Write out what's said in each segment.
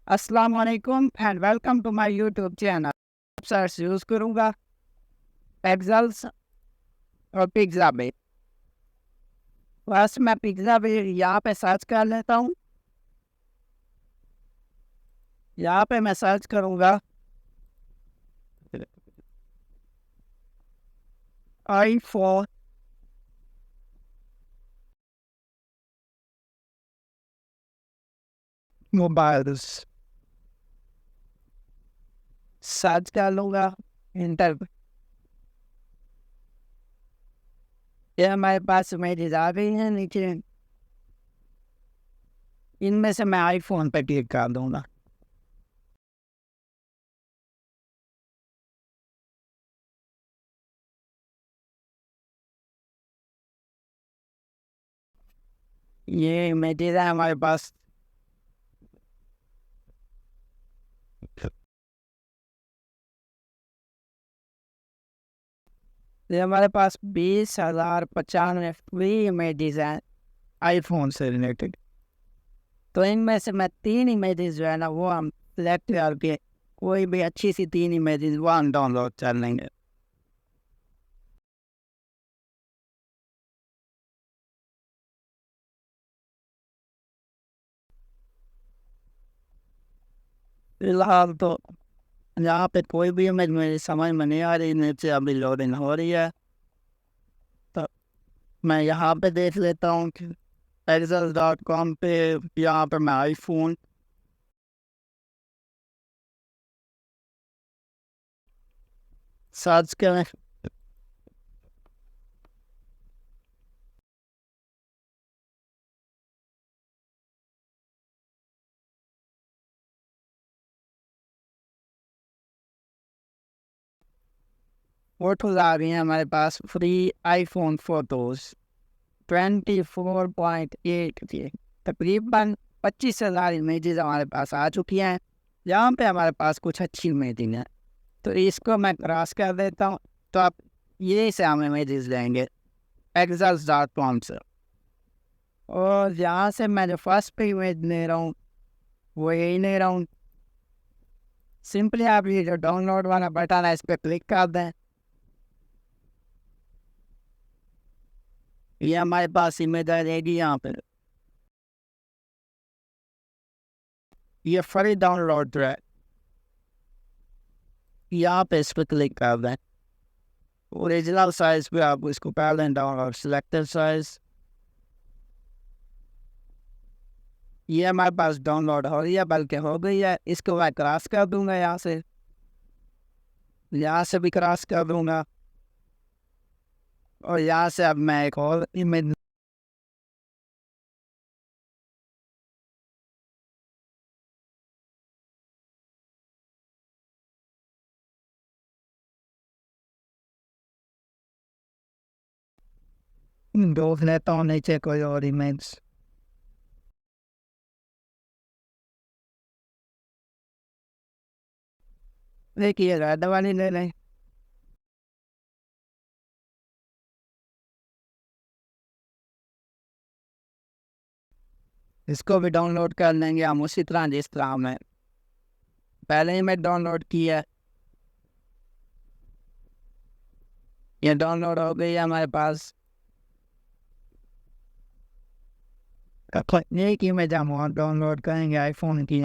अस्सलाम वालेकुम and welcome to my YouTube channel. Search use करूँगा एक्सेल्स और पिज़्ज़ा पे। फर्स्ट मैं पिज़्ज़ा पे यहाँ पे सर्च कर लेता हूँ। यहाँ पे मैं सर्च करूँगा iPhone मोबाइल्स सर्च कर लूँगा इंटर पे। ये हमारे पास इमेजेस आ गई हैं नीचे। इनमें से मैं आईफोन पे क्लिक कर दूँगा। ये इमेजेस है हमारे पास। ये हमारे पास 20,095 फ्री इमेजेस हैं आईफोन से रिलेटेड। तो इनमें से मैं 3 इमेजेस जो है ना वो हम सेलेक्ट करके कोई भी अच्छी सी 3 इमेजेस वो हम डाउनलोड कर लेंगे। फिलहाल तो यहाँ पे कोई भी इमेज मेरी समझ में नहीं आ रही, नीचे अभी लोडिंग हो रही है। तो मैं यहाँ पे देख लेता हूँ कि pexels.com पे यहाँ पर मैं आईफोन सर्च करें। फोटोज आ रही हैं हमारे पास फ्री आईफोन फोटोज 24.8 की तकरीबन 25,000 इमेजेस हमारे पास आ चुकी हैं। यहाँ पे हमारे पास कुछ अच्छी इमेजेस हैं, तो इसको मैं क्रॉस कर देता हूँ। तो आप यही से हम इमेजेस लेंगे pexels.com से। और यहाँ से मैं जो फर्स्ट पे इमेज ले रहा हूँ वो यही ले रहा हूँ। सिंपली आप ये जो डाउनलोड वाला बटन है इस पर क्लिक कर दें। ये हमारे पास इमेज आ जाएगी यहाँ पे। ये फ्री डाउनलोड है, यहाँ पे इस पर क्लिक कर दें। ओरिजिनल साइज पे आप इसको कर लें डाउनलोड, सिलेक्टेड साइज। ये हमारे पास डाउनलोड हो रही है, बल्कि हो गई है। इसको मैं क्रॉस कर दूंगा, यहाँ से भी क्रॉस कर दूंगा। और यहाँ से अब मैं एक और इमेज ढूंढ लेता हूँ, नीचे कोई और इमेज। देखिए रेड वाली ले लें। इसको भी डाउनलोड कर लेंगे हम उसी तरह जिस तरह हमने पहले ही मैं डाउनलोड की है। ये डाउनलोड हो गई है हमारे पास। एक इमेज हम और डाउनलोड करेंगे आईफोन की।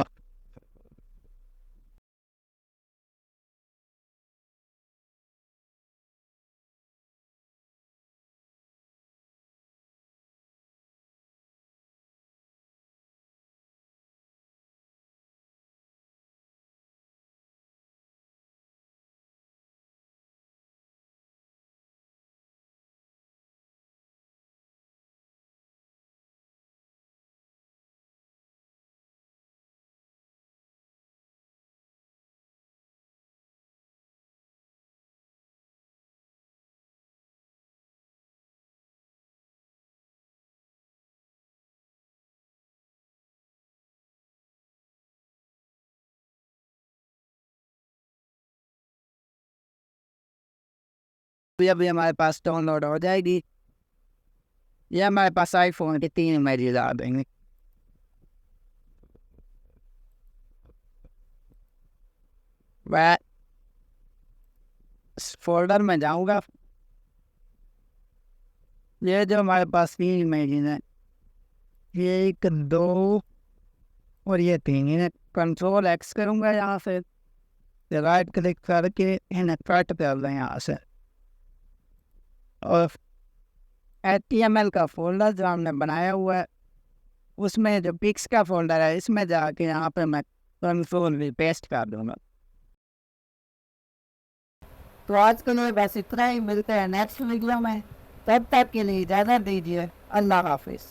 अभी हमारे पास डाउनलोड हो जाएगी। ये हमारे पास आईफोन के 3 इमेजेस आ देंगे। मैं इस फोल्डर में जाऊंगा। ये जो हमारे पास 3 इमेजेस हैं, ये 1 2 और ये 3, इन्हें कंट्रोल एक्स करूंगा यहाँ से, राइट क्लिक करके इन्हें कट कर दें यहाँ से, और HTML का फोल्डर जो हमने बनाया हुआ है उसमें जो पिक्स का फोल्डर है इसमें जाके यहाँ पे मैं कंट्रोल भी पेस्ट कर दूंगा। तो आज के लिए बस इतना ही, मिलते हैं नेक्स्ट वीडियो में। तब तक के लिए इजाज़त दीजिए। अल्लाह हाफिज़।